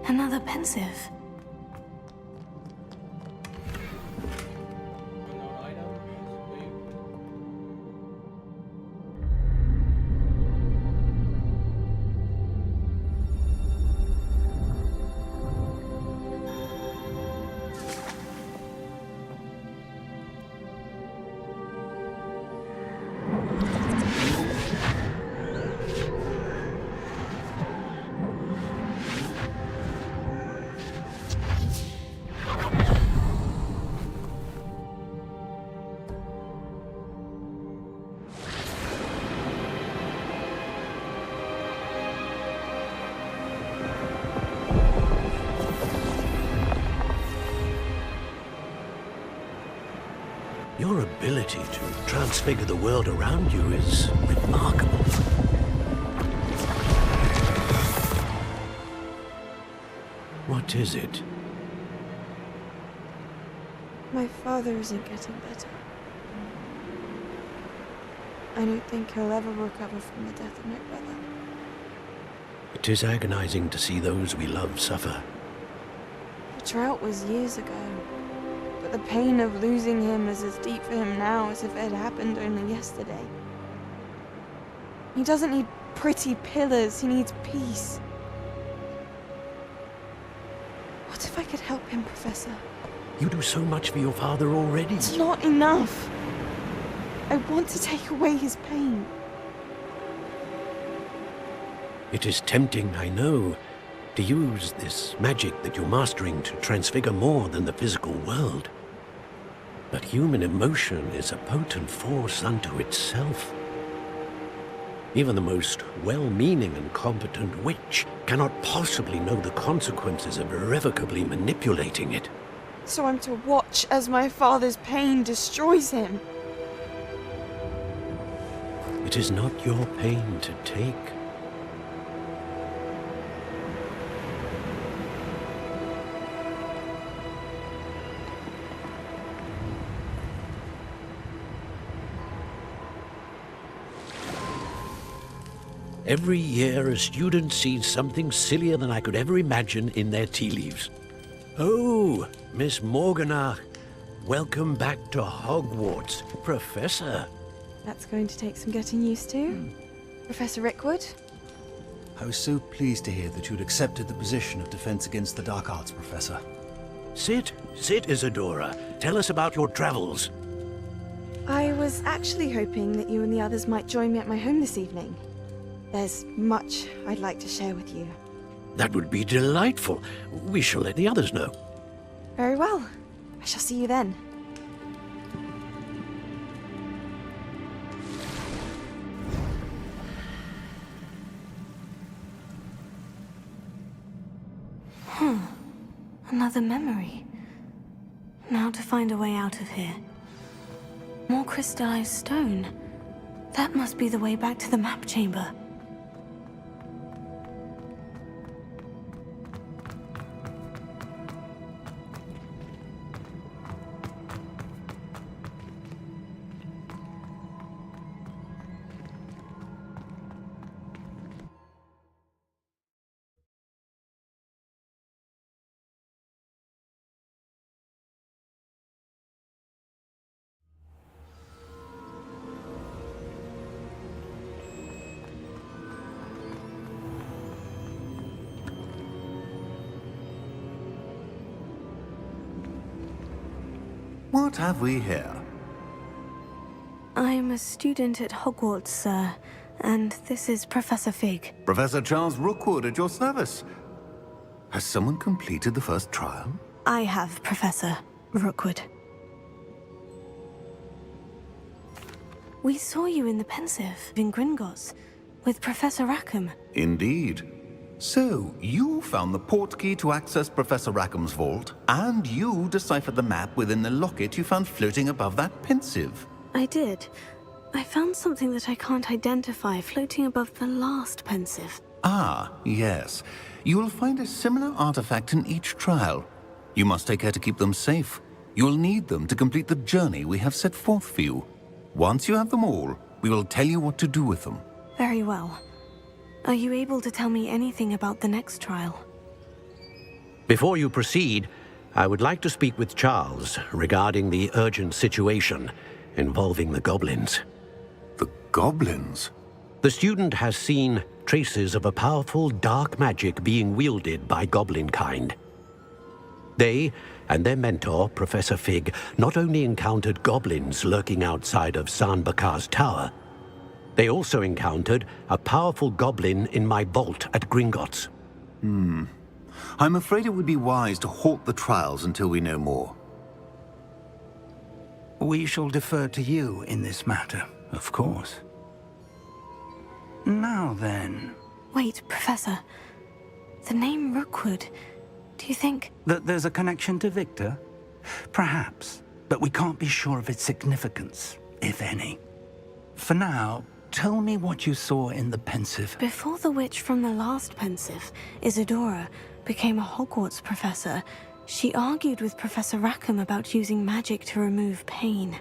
Another pensive. Your ability to transfigure the world around you is remarkable. What is it? My father isn't getting better. I don't think he'll ever recover from the death of my brother. It is agonizing to see those we love suffer. The drought was years ago, but the pain of losing him is as deep for him now as if it had happened only yesterday. He doesn't need pretty pillars, he needs peace. What if I could help him, Professor? You do so much for your father already. It's not enough. I want to take away his pain. It is tempting, I know, to use this magic that you're mastering to transfigure more than the physical world. But human emotion is a potent force unto itself. Even the most well-meaning and competent witch cannot possibly know the consequences of irrevocably manipulating it. So I'm to watch as my father's pain destroys him. It is not your pain to take. Every year, a student sees something sillier than I could ever imagine in their tea leaves. Oh, Miss Morganach, welcome back to Hogwarts, Professor. That's going to take some getting used to. Professor Rickwood? I was so pleased to hear that you'd accepted the position of Defense Against the Dark Arts, Professor. Sit, Isadora. Tell us about your travels. I was actually hoping that you and the others might join me at my home this evening. There's much I'd like to share with you. That would be delightful. We shall let the others know. Very well. I shall see you then. Another memory. Now to find a way out of here. More crystallized stone. That must be the way back to the map chamber. What have we here? I'm a student at Hogwarts, sir, and this is Professor Fig. Professor Charles Rookwood at your service. Has someone completed the first trial? I have, Professor Rookwood. We saw you in the Pensive in Gringotts with Professor Rackham. Indeed. So, you found the portkey to access Professor Rackham's vault, and you deciphered the map within the locket you found floating above that Pensive. I did. I found something that I can't identify floating above the last Pensive. Ah, yes. You will find a similar artifact in each trial. You must take care to keep them safe. You will need them to complete the journey we have set forth for you. Once you have them all, we will tell you what to do with them. Very well. Are you able to tell me anything about the next trial? Before you proceed, I would like to speak with Charles regarding the urgent situation involving the goblins. The goblins? The student has seen traces of a powerful dark magic being wielded by goblin kind. They and their mentor, Professor Fig, not only encountered goblins lurking outside of San Bakar's tower, they also encountered a powerful goblin in my vault at Gringotts. I'm afraid it would be wise to halt the trials until we know more. We shall defer to you in this matter, of course. Now then... Wait, Professor. The name Rookwood. Do you think... That there's a connection to Victor? Perhaps, but we can't be sure of its significance, if any. For now, tell me what you saw in the Pensive. Before the witch from the last Pensive, Isadora, became a Hogwarts professor, she argued with Professor Rackham about using magic to remove pain.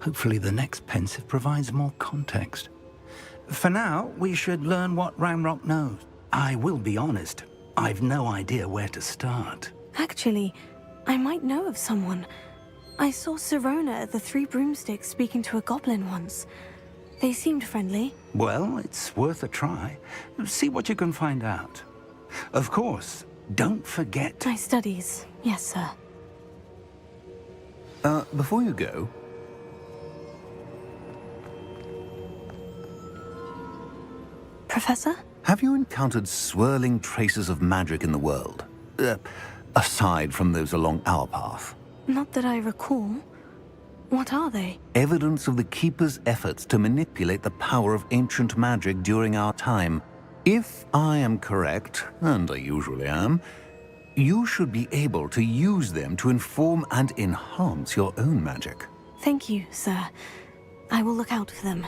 Hopefully the next Pensive provides more context. For now, we should learn what Ranrock knows. I will be honest, I've no idea where to start. Actually, I might know of someone. I saw Sirona at the Three Broomsticks speaking to a goblin once. They seemed friendly. Well, it's worth a try. See what you can find out. Of course, don't forget... My studies, yes, sir. Before you go, Professor? have you encountered swirling traces of magic in the world? Aside from those along our path. Not that I recall. What are they? Evidence of the Keeper's efforts to manipulate the power of ancient magic during our time. If I am correct, and I usually am, you should be able to use them to inform and enhance your own magic. Thank you, sir. I will look out for them.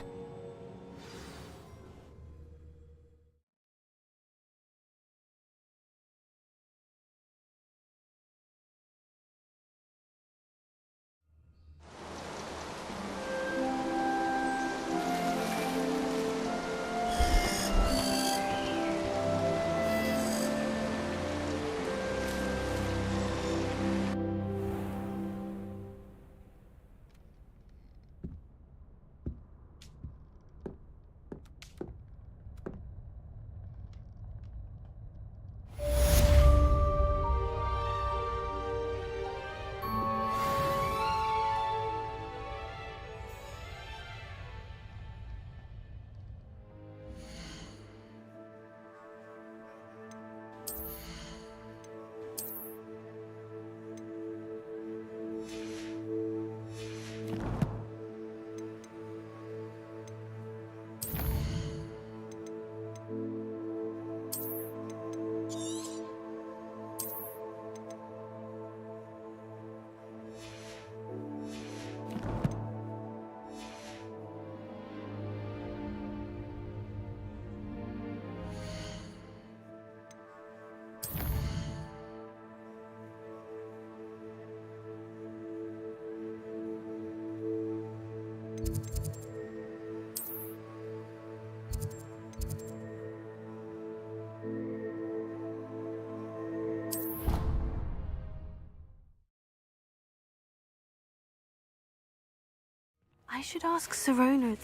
I should ask Sirona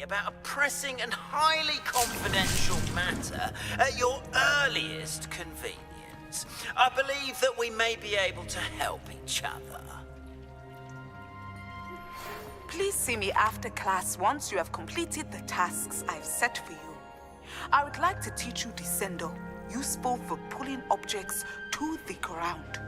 about a pressing and highly confidential matter at your earliest convenience. I believe that we may be able to help each other. Please see me after class once you have completed the tasks I've set for you. I would like to teach you Descendo, useful for pulling objects to the ground.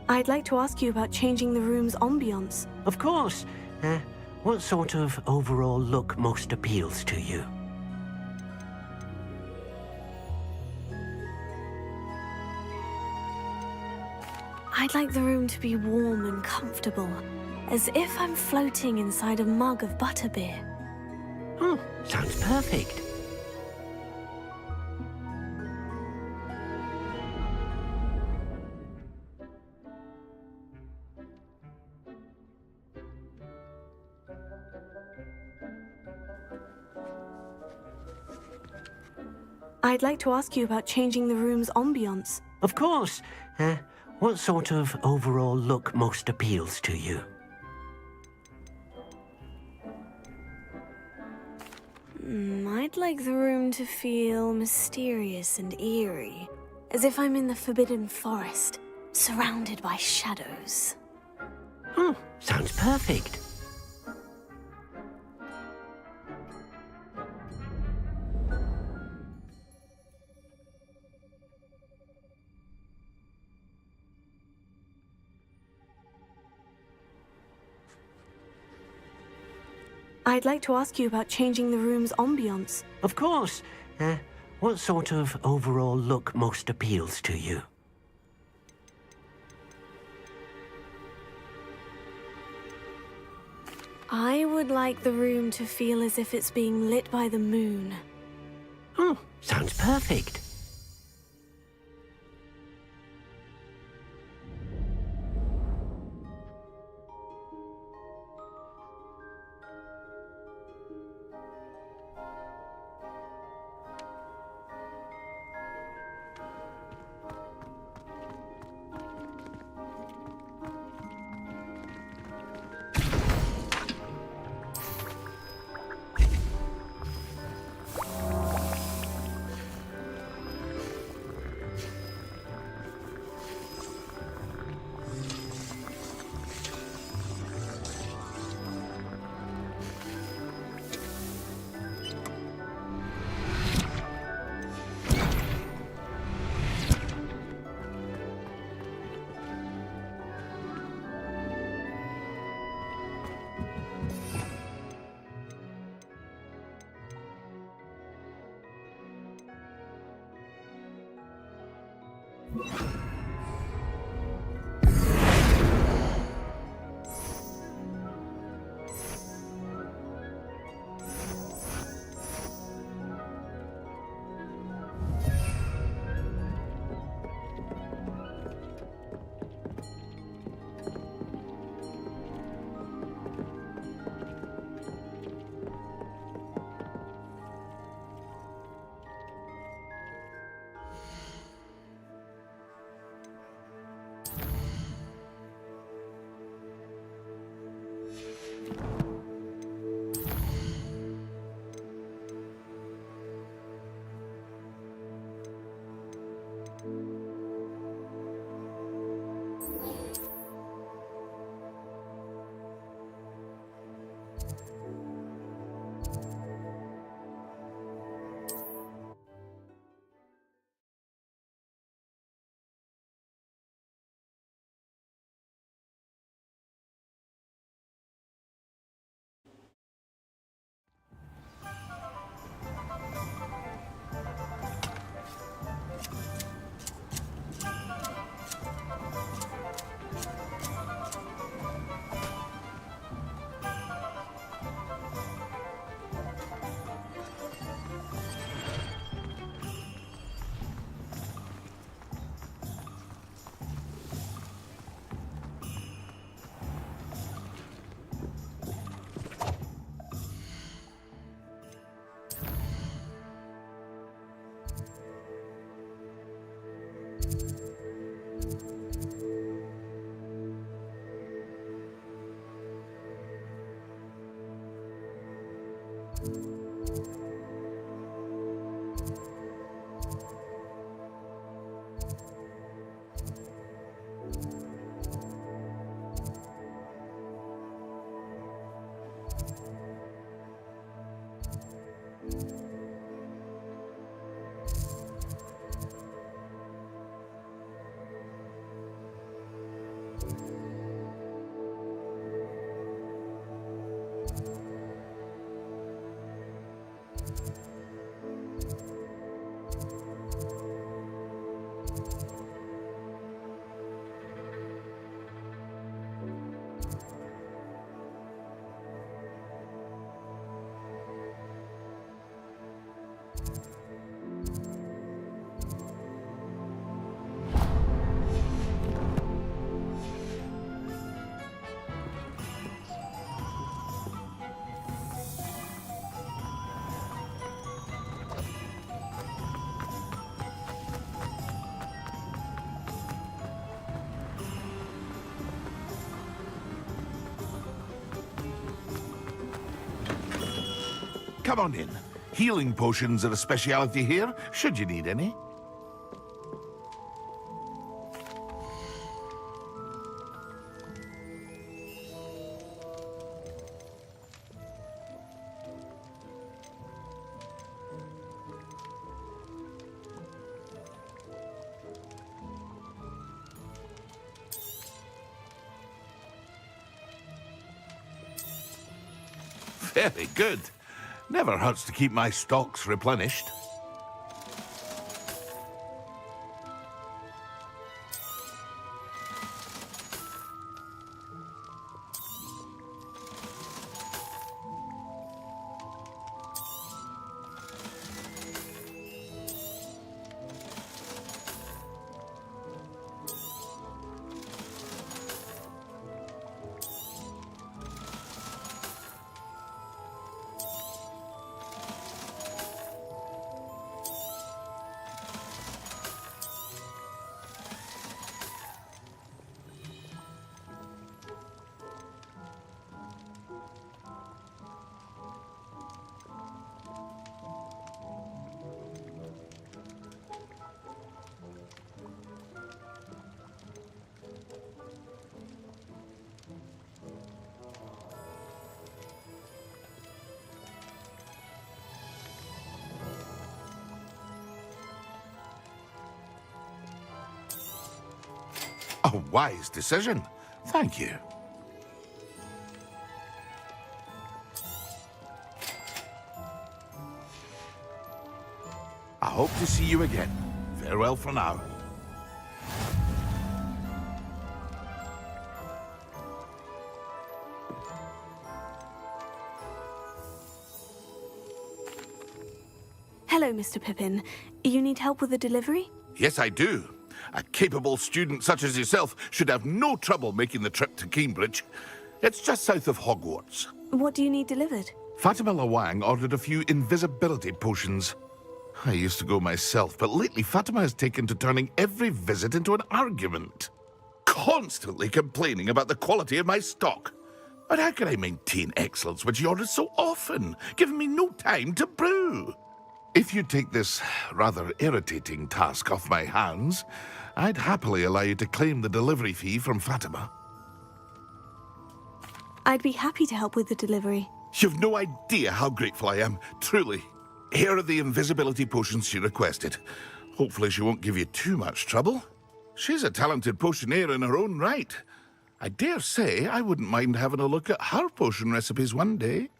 I'd like to ask you about changing the room's ambiance. Of course. What sort of overall look most appeals to you? I'd like the room to be warm and comfortable, as if I'm floating inside a mug of butterbeer. Sounds perfect. I'd like to ask you about changing the room's ambiance. Of course. What sort of overall look most appeals to you? I'd like the room to feel mysterious and eerie, as if I'm in the Forbidden Forest, surrounded by shadows. Sounds perfect. I'd like to ask you about changing the room's ambiance. Of course. What sort of overall look most appeals to you? I would like the room to feel as if it's being lit by the moon. Sounds perfect. Come on in. Healing potions are a speciality here, should you need any. Very good. Never hurts to keep my stocks replenished. A wise decision. Thank you. I hope to see you again. Farewell for now. Hello, Mr. Pippin. You need help with the delivery? Yes, I do. A capable student such as yourself should have no trouble making the trip to Cambridge. It's just south of Hogwarts. What do you need delivered? Fatima Lawang ordered a few invisibility potions. I used to go myself, but lately Fatima has taken to turning every visit into an argument. Constantly complaining about the quality of my stock. But how can I maintain excellence when she orders so often, giving me no time to brew? If you take this rather irritating task off my hands, I'd happily allow you to claim the delivery fee from Fatima. I'd be happy to help with the delivery. You've no idea how grateful I am, truly. Here are the invisibility potions she requested. Hopefully she won't give you too much trouble. She's a talented potioneer in her own right. I dare say I wouldn't mind having a look at her potion recipes one day.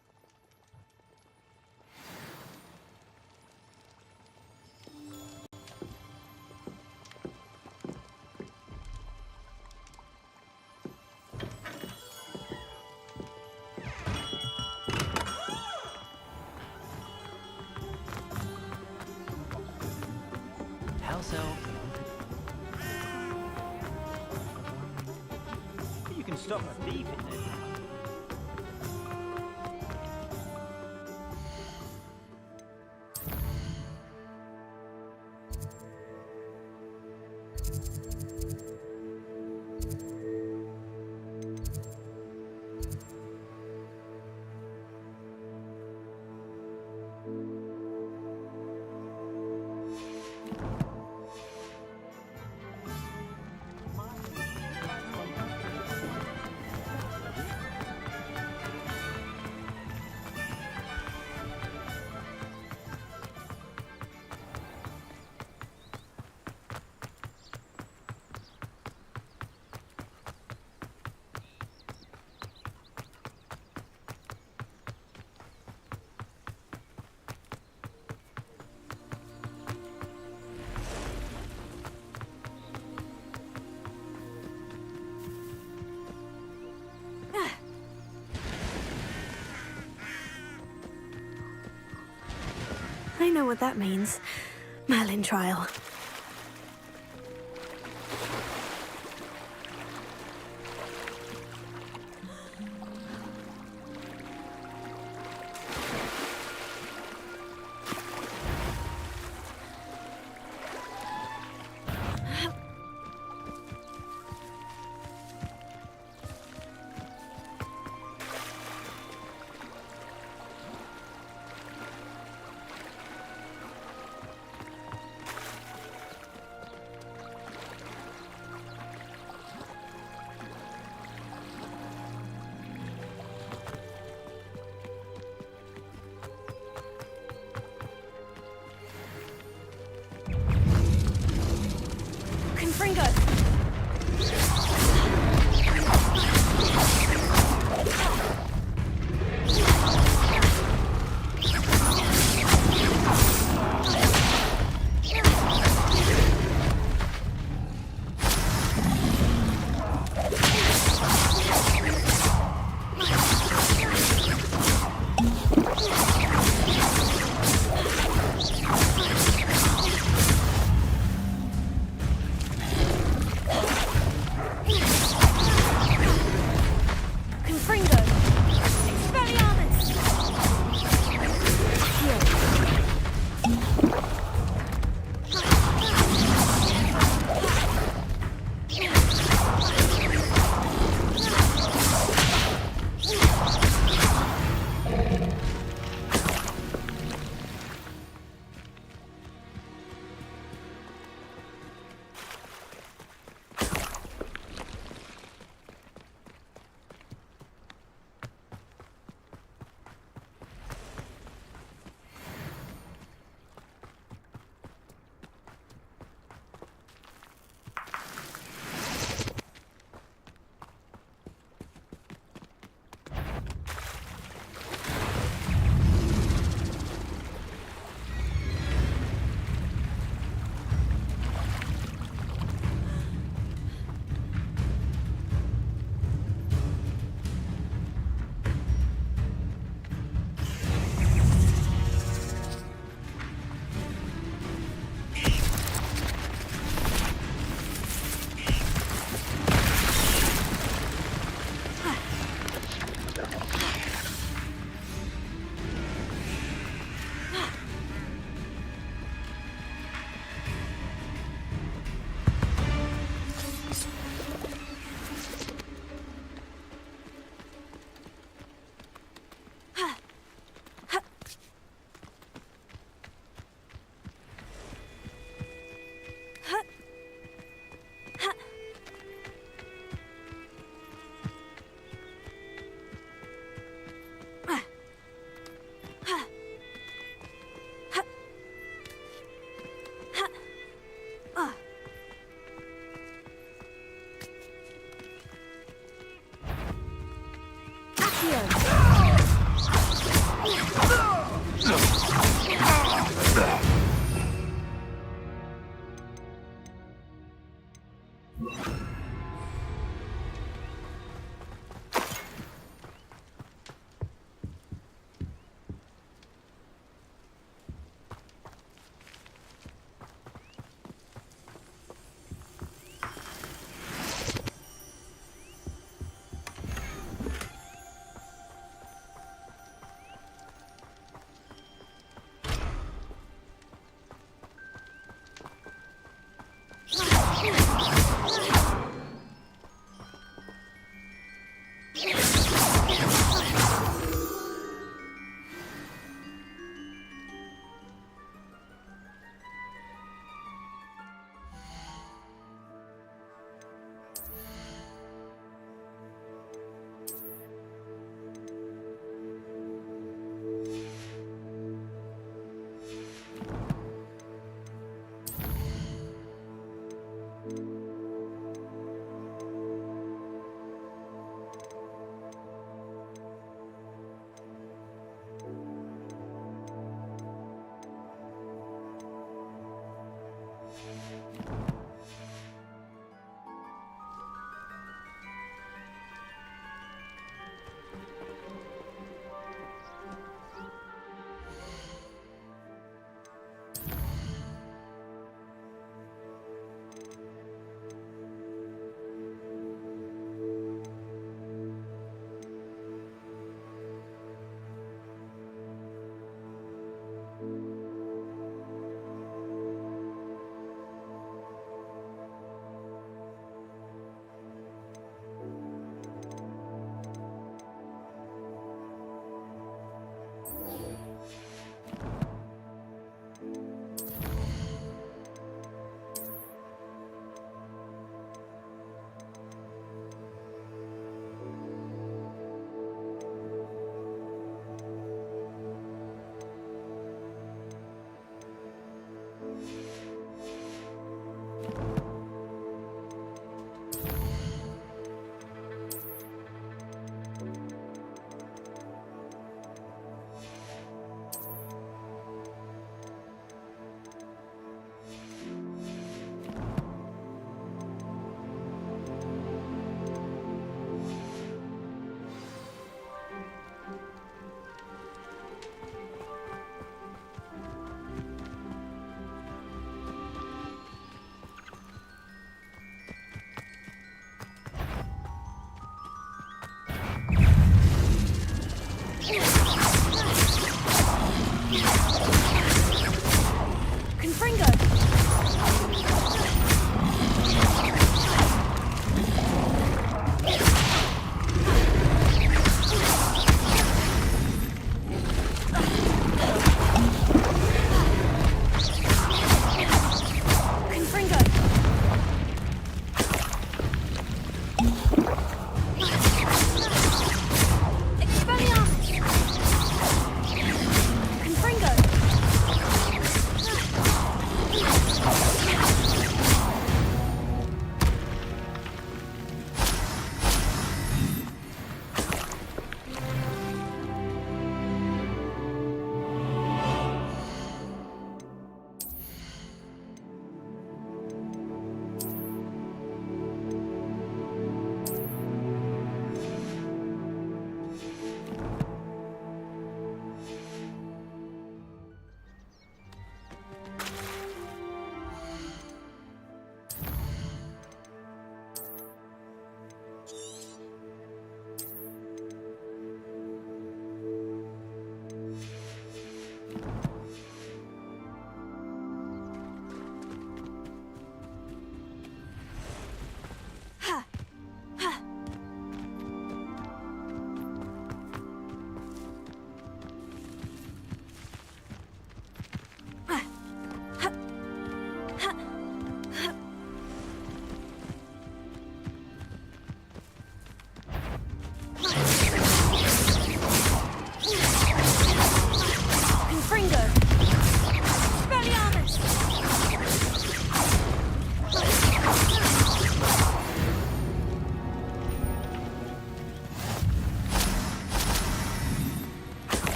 How so? You can stop a thief in there. know what that means. Merlin trial. Confringo!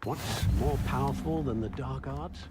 What's more powerful than the dark arts?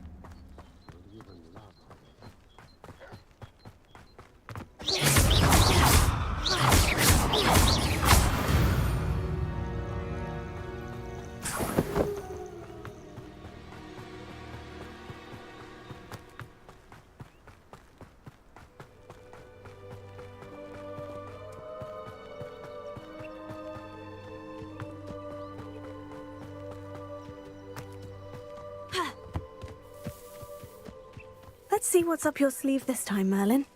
Let's see what's up your sleeve this time, Merlin.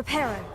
Reparo.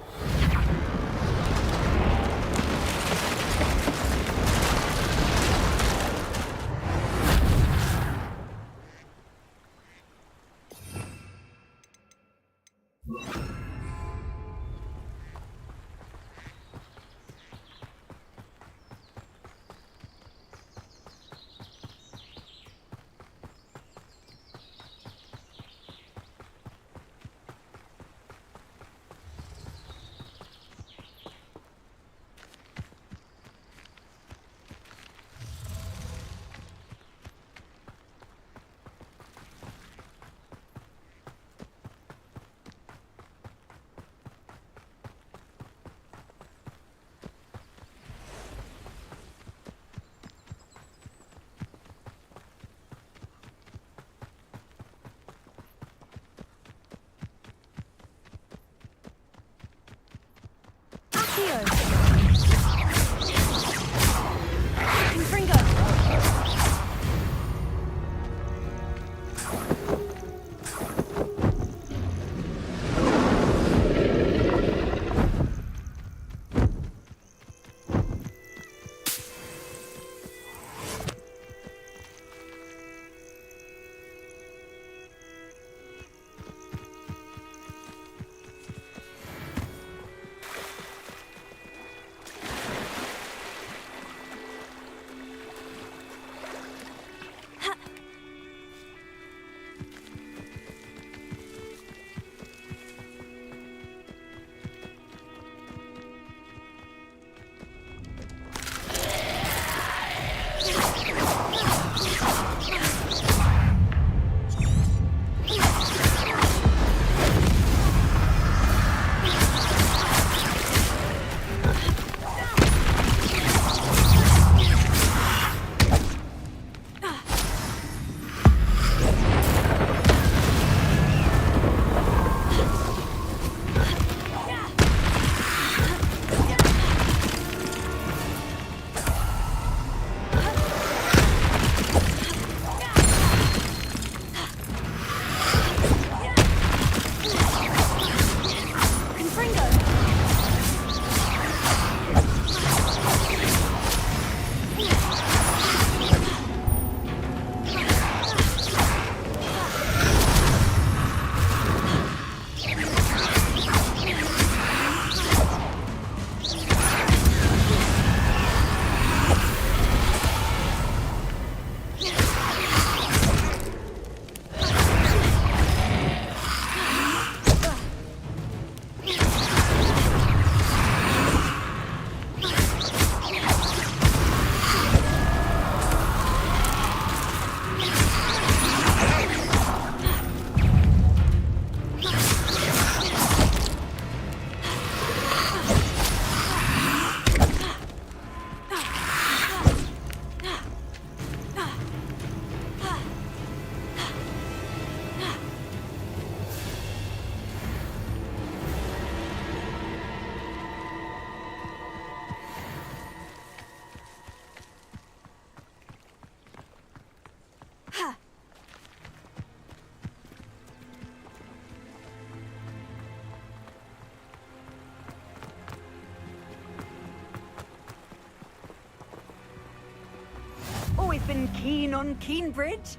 Pippin keen on Keenbridge?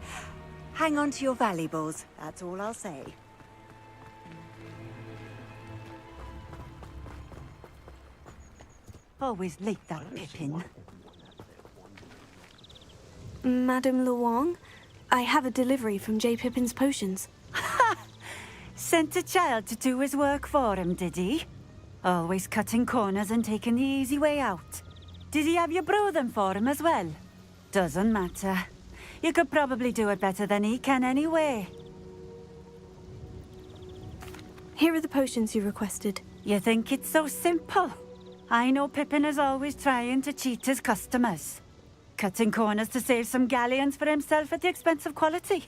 Hang on to your valuables, that's all I'll say. Always late, that Pippin. Madame Luong, I have a delivery from J. Pippin's potions. Sent a child to do his work for him, did he? Always cutting corners and taking the easy way out. Did he have you brew them for him as well? Doesn't matter. You could probably do it better than he can anyway. Here are the potions you requested. You think it's so simple? I know Pippin is always trying to cheat his customers. Cutting corners to save some galleons for himself at the expense of quality.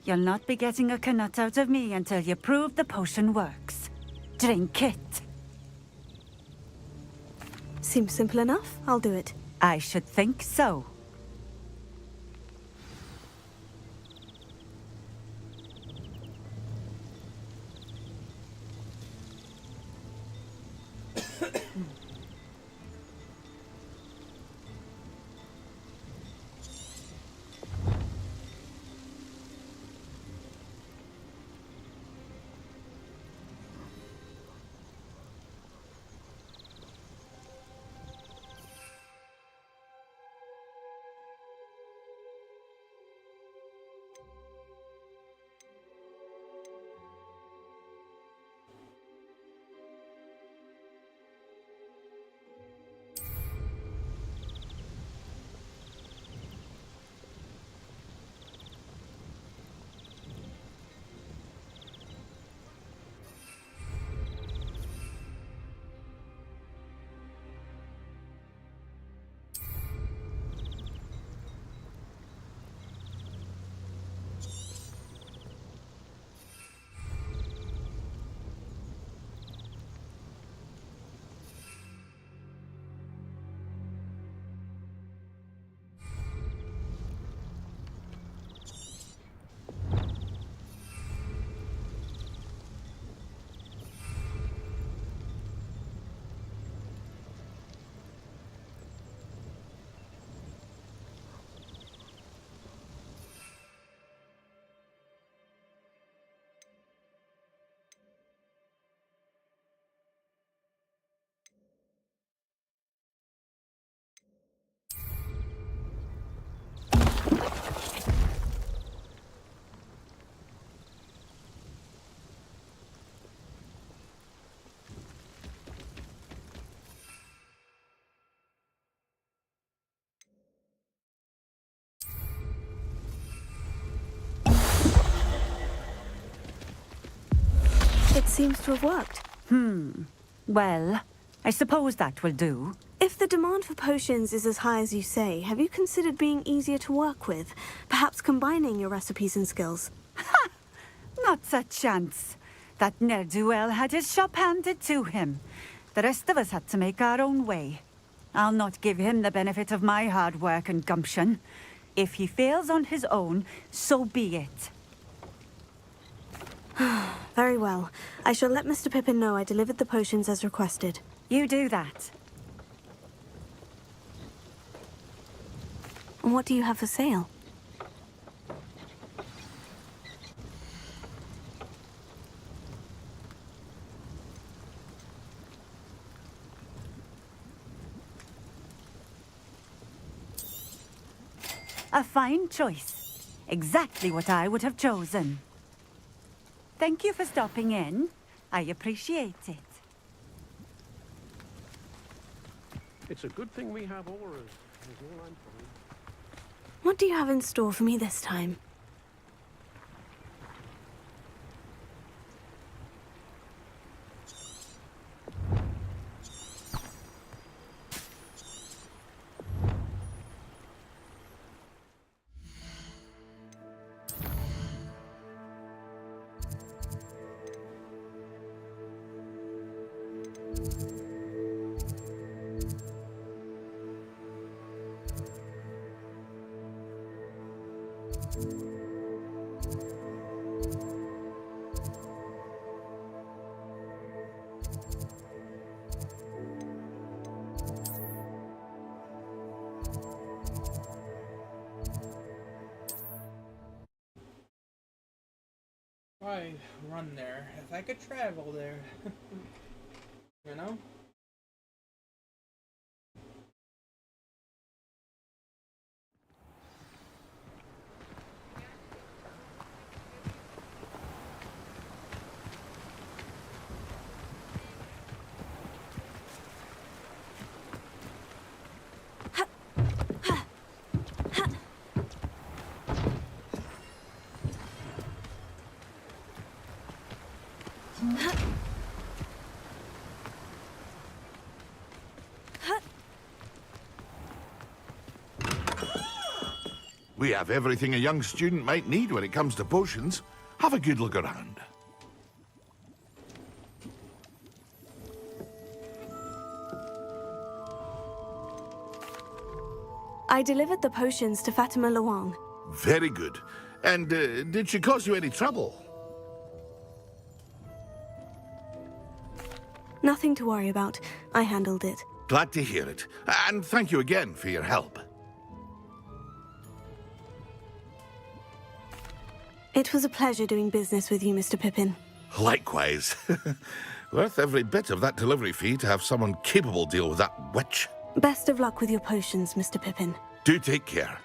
You'll not be getting a canut out of me until you prove the potion works. Drink it. Seems simple enough. I'll do it. I should think so. It seems to have worked. Well, I suppose that will do. If the demand for potions is as high as you say, have you considered being easier to work with? Perhaps combining your recipes and skills? Not a chance. That ne'er-do-well had his shop handed to him. The rest of us had to make our own way. I'll not give him the benefit of my hard work and gumption. If he fails on his own, so be it. Very well. I shall let Mr. Pippin know I delivered the potions as requested. You do that. And what do you have for sale? A fine choice. Exactly what I would have chosen. Thank you for stopping in. I appreciate it. It's a good thing we have auras. Is all I'm saying. What do you have in store for me this time? I run there? If I could travel there, you know? We have everything a young student might need when it comes to potions. Have a good look around. I delivered the potions to Fatima Luang. Very good. And did she cause you any trouble? Nothing to worry about. I handled it. Glad to hear it. And thank you again for your help. It was a pleasure doing business with you, Mr. Pippin. Likewise. Worth every bit of that delivery fee to have someone capable deal with that witch. Best of luck with your potions, Mr. Pippin. Do take care.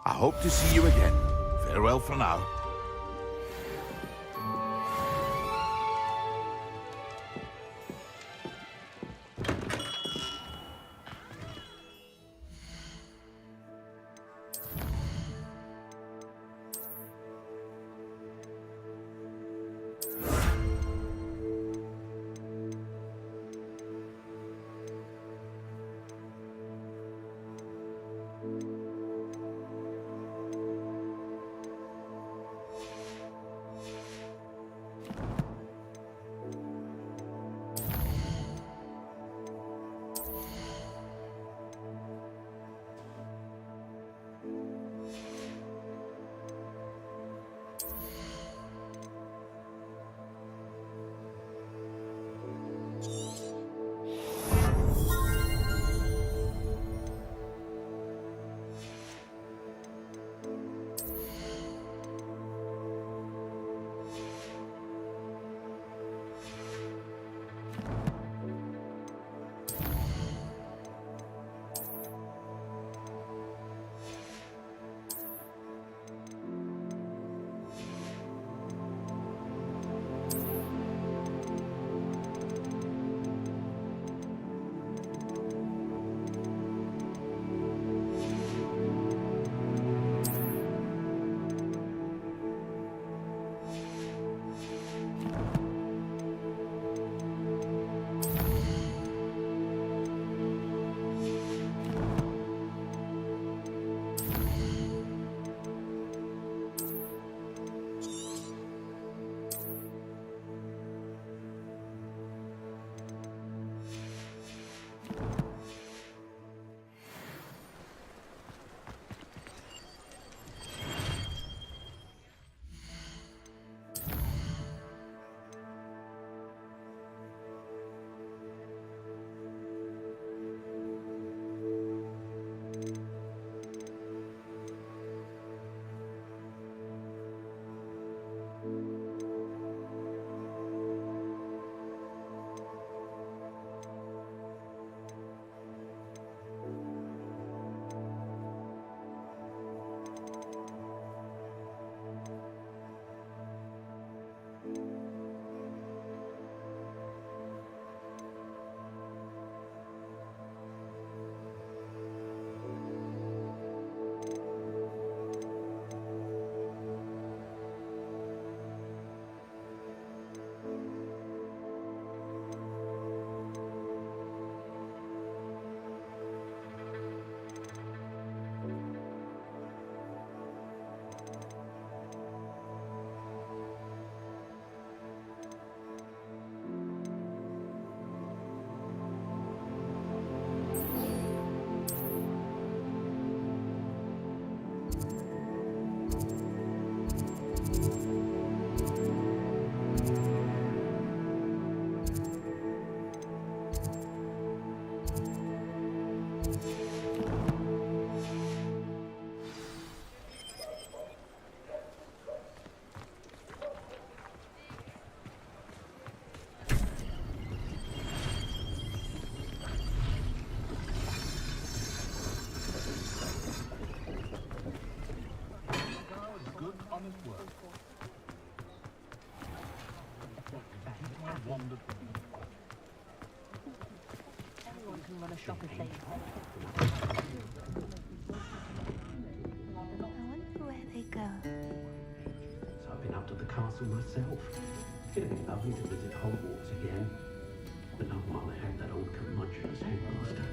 I hope to see you again. Farewell for now. Everyone can run a shop if they I wonder where they go. I've been up to the castle myself. It'd be lovely to visit Hogwarts again, but not while they have that old curmudgeon as headmaster.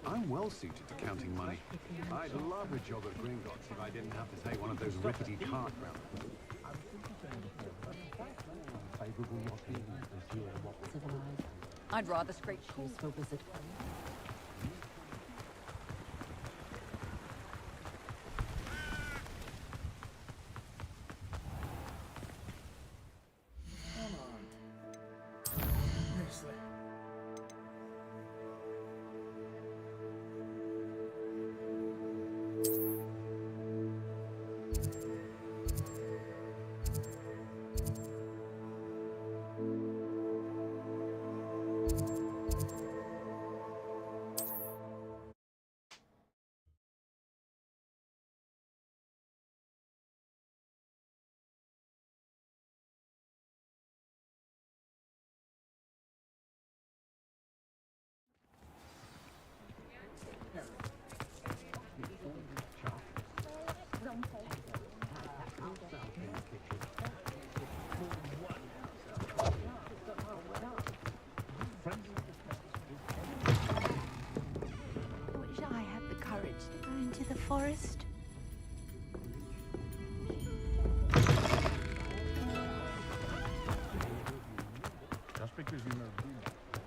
I'm well suited to counting money. I'd love a job at Gringotts if I didn't have to take one of those rickety cart round. I'd rather scrape shoes for a visit. Wish I had the courage to go into the forest. Just because you know.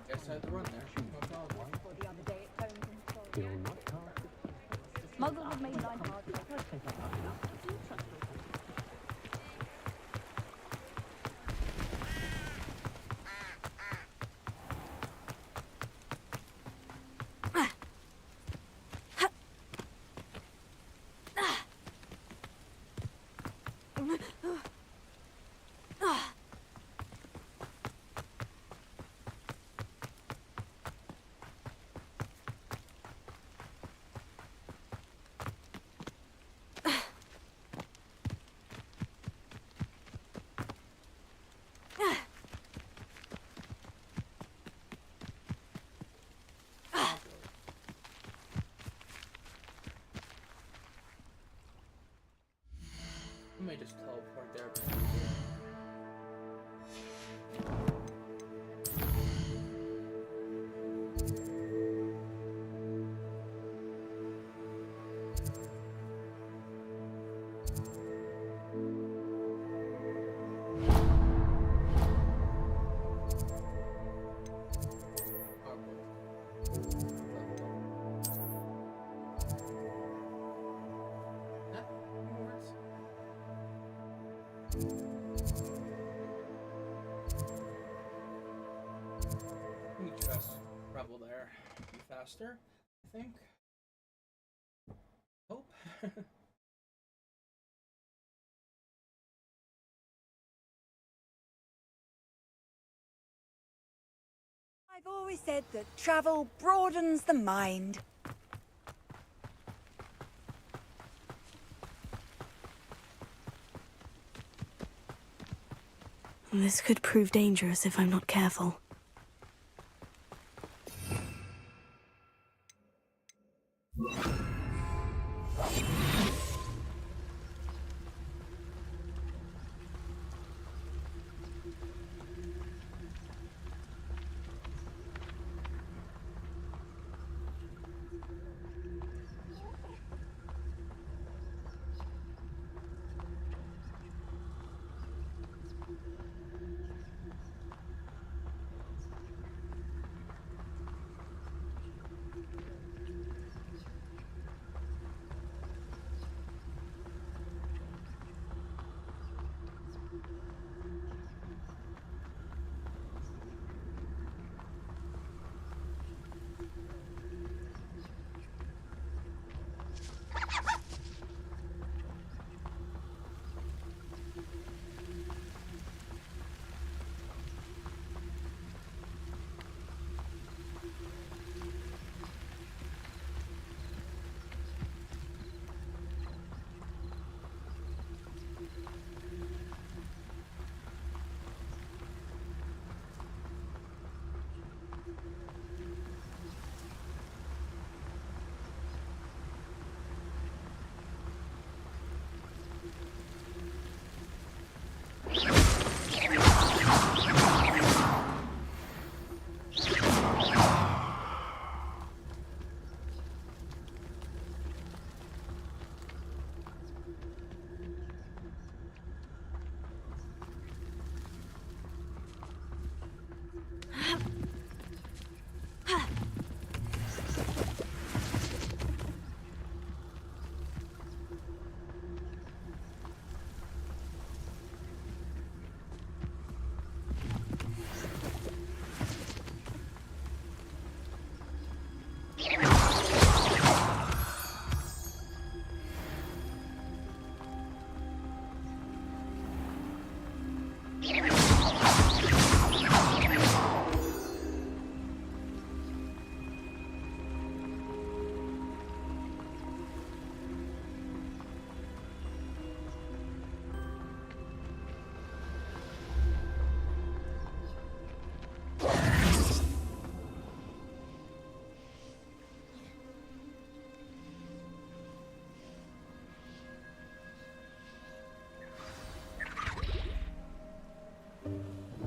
Guess I had to run there. Muggle have made life hard. I might just teleport there. Let me just travel there. Be faster, I think. Hope. I've always said that travel broadens the mind. This could prove dangerous if I'm not careful.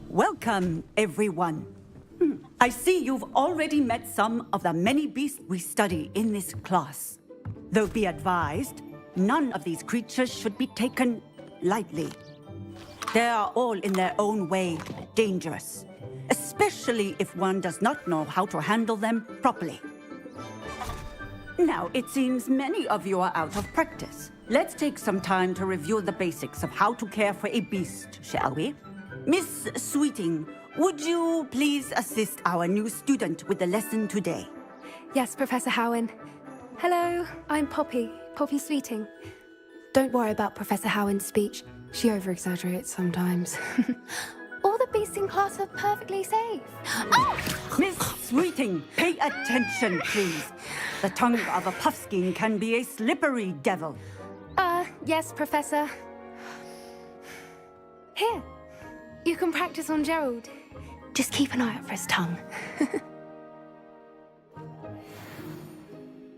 Welcome, everyone. I see you've already met some of the many beasts we study in this class. Though be advised, none of these creatures should be taken lightly. They are all in their own way dangerous, especially if one does not know how to handle them properly. Now, it seems many of you are out of practice. Let's take some time to review the basics of how to care for a beast, shall we? Miss Sweeting, would you please assist our new student with the lesson today? Yes, Professor Howen. Hello, I'm Poppy Sweeting. Don't worry about Professor Howen's speech. She over-exaggerates sometimes. All the beasts in class are perfectly safe. Oh! Miss Sweeting, pay attention, please. The tongue of a puffskein can be a slippery devil. Yes, Professor. Here, you can practice on Gerald. Just keep an eye out for his tongue.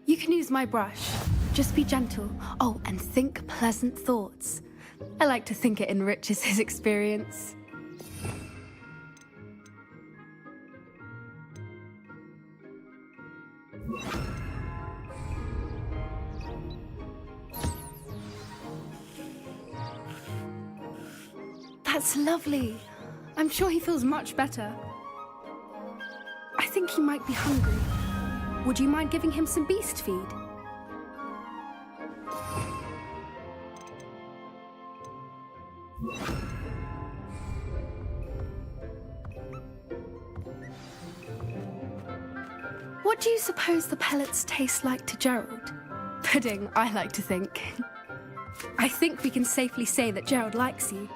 You can use my brush. Just be gentle. Oh, and think pleasant thoughts. I like to think it enriches his experience. That's lovely. I'm sure he feels much better. I think he might be hungry. Would you mind giving him some beast feed? What do you suppose the pellets taste like to Gerald? Pudding, I like to think. I think we can safely say that Gerald likes you.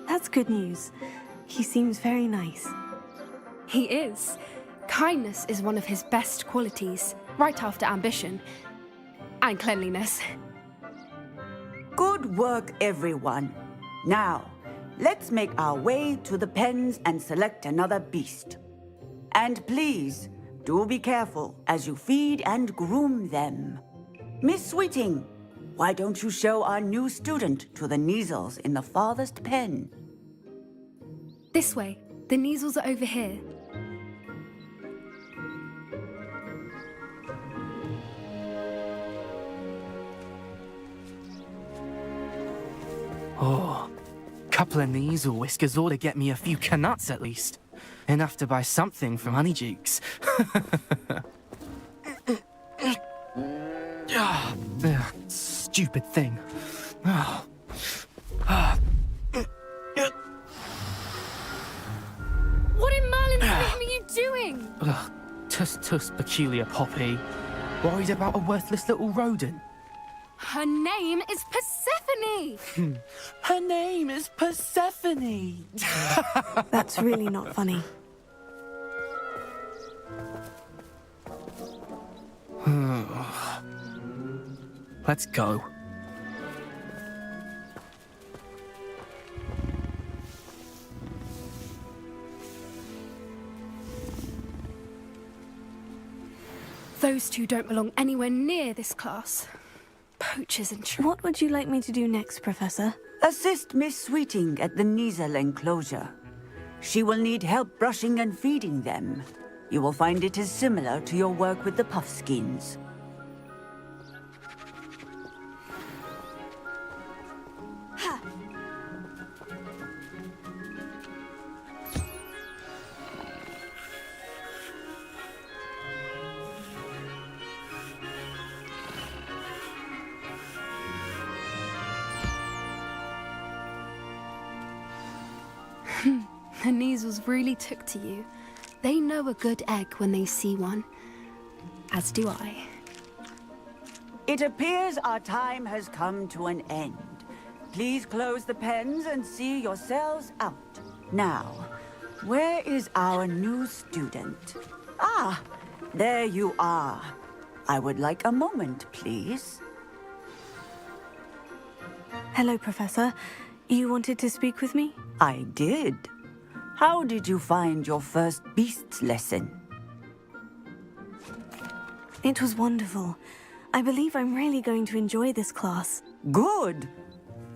That's good news. He seems very nice. He is. Kindness is one of his best qualities, right after ambition. And cleanliness. Good work, everyone. Now, let's make our way to the pens and select another beast. And please, do be careful as you feed and groom them. Miss Sweeting, why don't you show our new student to the Kneazles in the farthest pen? This way. The Kneazles are over here. Oh, couple of Kneazle whiskers ought to get me a few canuts at least. Enough to buy something from Honeydukes. Stupid thing. Oh. What in Merlin's name are you doing? Ugh, tuss, peculiar Poppy. Worried about a worthless little rodent. Her name is Persephone! Her name is Persephone! That's really not funny. Let's go. Those two don't belong anywhere near this class. Poachers and What would you like me to do next, Professor? Assist Miss Sweeting at the Kneazle enclosure. She will need help brushing and feeding them. You will find it is similar to your work with the Puffskins. The Kneazles really took to you. They know a good egg when they see one. As do I. It appears our time has come to an end. Please close the pens and see yourselves out. Now, where is our new student? Ah, there you are. I would like a moment, please. Hello, Professor. You wanted to speak with me? I did. How did you find your first beasts lesson? It was wonderful. I believe I'm really going to enjoy this class. Good.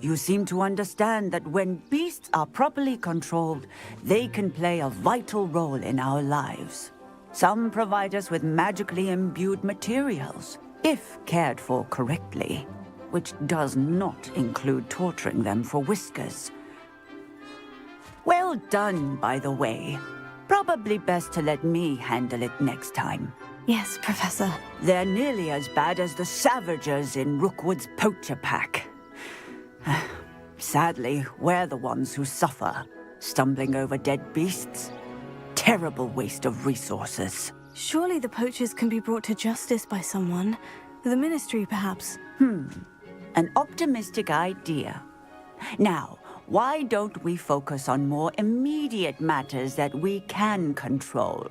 You seem to understand that when beasts are properly controlled, they can play a vital role in our lives. Some provide us with magically imbued materials, if cared for correctly, which does not include torturing them for whiskers. Well done, by the way. Probably best to let me handle it next time. Yes, Professor. They're nearly as bad as the Savagers in Rookwood's poacher pack. Sadly, we're the ones who suffer, stumbling over dead beasts. Terrible waste of resources. Surely the poachers can be brought to justice by someone. The Ministry, perhaps. An optimistic idea. Now, why don't we focus on more immediate matters that we can control?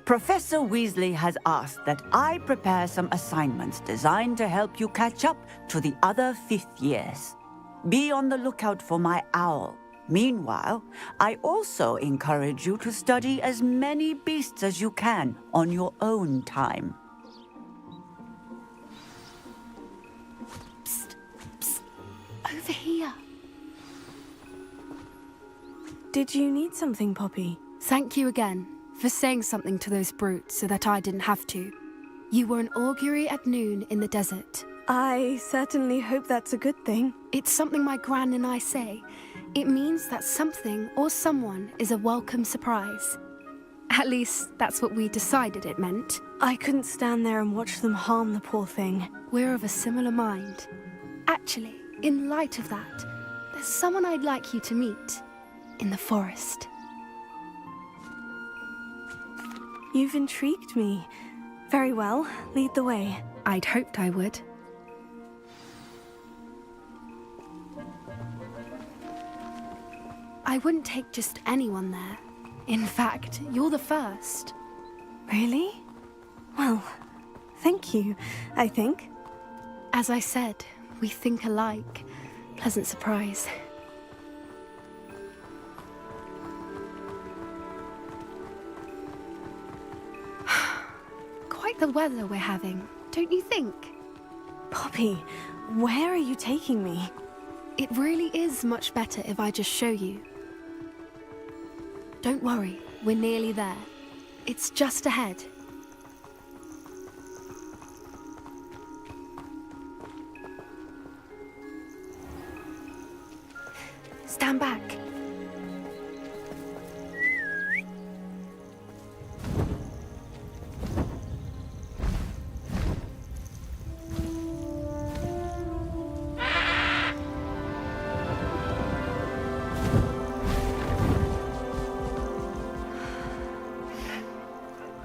Professor Weasley has asked that I prepare some assignments designed to help you catch up to the other 5th years. Be on the lookout for my owl. Meanwhile, I also encourage you to study as many beasts as you can on your own time. Psst, psst. Over here. Did you need something, Poppy? Thank you again for saying something to those brutes so that I didn't have to. You were an augury at noon in the desert. I certainly hope that's a good thing. It's something my gran and I say. It means that something or someone is a welcome surprise. At least, that's what we decided it meant. I couldn't stand there and watch them harm the poor thing. We're of a similar mind. Actually, in light of that, there's someone I'd like you to meet. In the forest. You've intrigued me. Very well, lead the way. I'd hoped I would. I wouldn't take just anyone there. In fact, you're the first. Really? Well, thank you, I think. As I said, we think alike. Pleasant surprise. Quite the weather we're having, don't you think? Poppy, where are you taking me? It really is much better if I just show you. Don't worry, we're nearly there. It's just ahead. Stand back.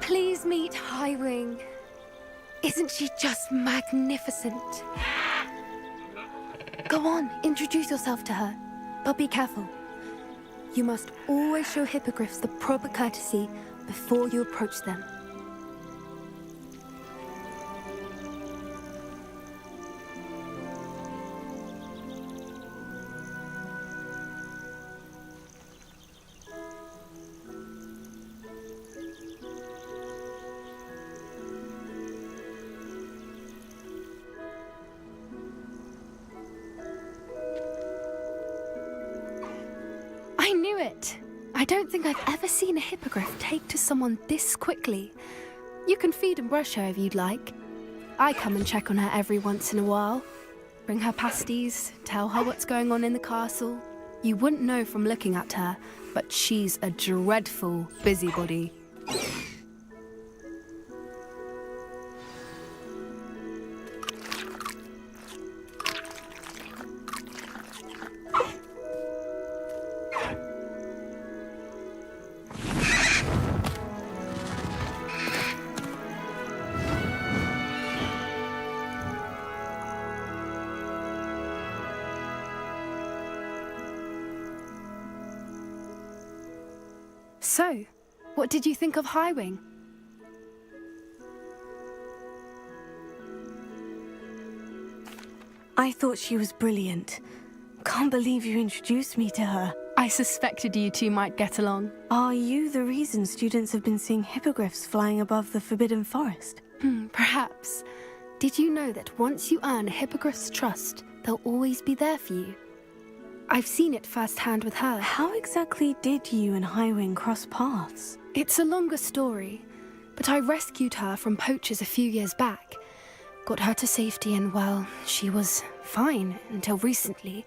Please meet Highwing. Isn't she just magnificent? Go on, introduce yourself to her. But be careful. You must always show hippogriffs the proper courtesy before you approach them. I knew it! I don't think I've ever seen a hippogriff take to someone this quickly. You can feed and brush her if you'd like. I come and check on her every once in a while. Bring her pasties, tell her what's going on in the castle. You wouldn't know from looking at her, but she's a dreadful busybody. So, what did you think of Highwing? I thought she was brilliant. Can't believe you introduced me to her. I suspected you two might get along. Are you the reason students have been seeing hippogriffs flying above the Forbidden Forest? Perhaps. Did you know that once you earn a hippogriff's trust, they'll always be there for you? I've seen it firsthand with her. How exactly did you and Highwing cross paths? It's a longer story, but I rescued her from poachers a few years back. Got her to safety and, well, she was fine until recently.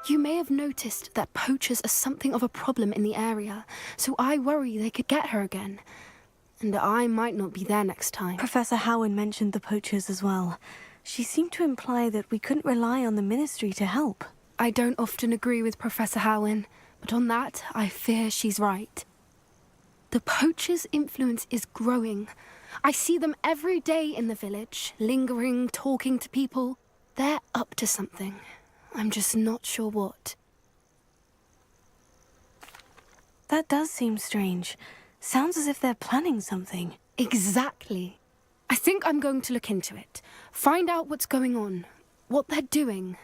You may have noticed that poachers are something of a problem in the area, so I worry they could get her again. And I might not be there next time. Professor Howin mentioned the poachers as well. She seemed to imply that we couldn't rely on the Ministry to help. I don't often agree with Professor Howin, but on that, I fear she's right. The poachers' influence is growing. I see them every day in the village, lingering, talking to people. They're up to something. I'm just not sure what. That does seem strange. Sounds as if they're planning something. Exactly. I think I'm going to look into it. Find out what's going on, what they're doing.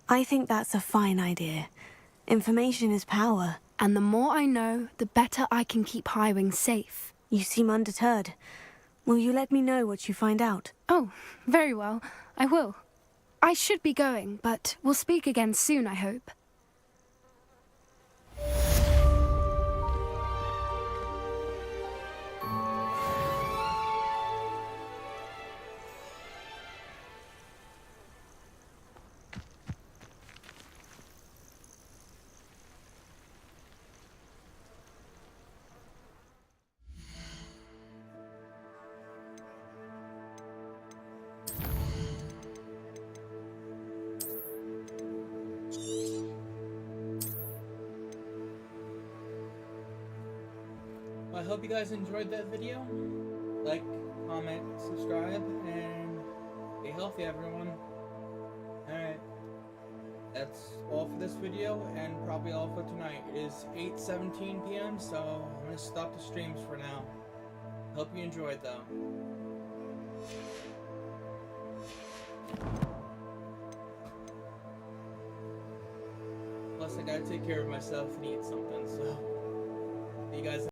I think that's a fine idea. Information is power. And the more I know, the better I can keep Highwing safe. You seem undeterred. Will you let me know what you find out? Oh, very well. I will. I should be going, but we'll speak again soon, I hope. Well, I hope you guys enjoyed that video. Like, comment, subscribe, and stay healthy, everyone. Alright. That's all for this video, and probably all for tonight. It is 8:17 p.m., so I'm going to stop the streams for now. Hope you enjoyed, though. Plus, I gotta take care of myself and eat something, so... See you guys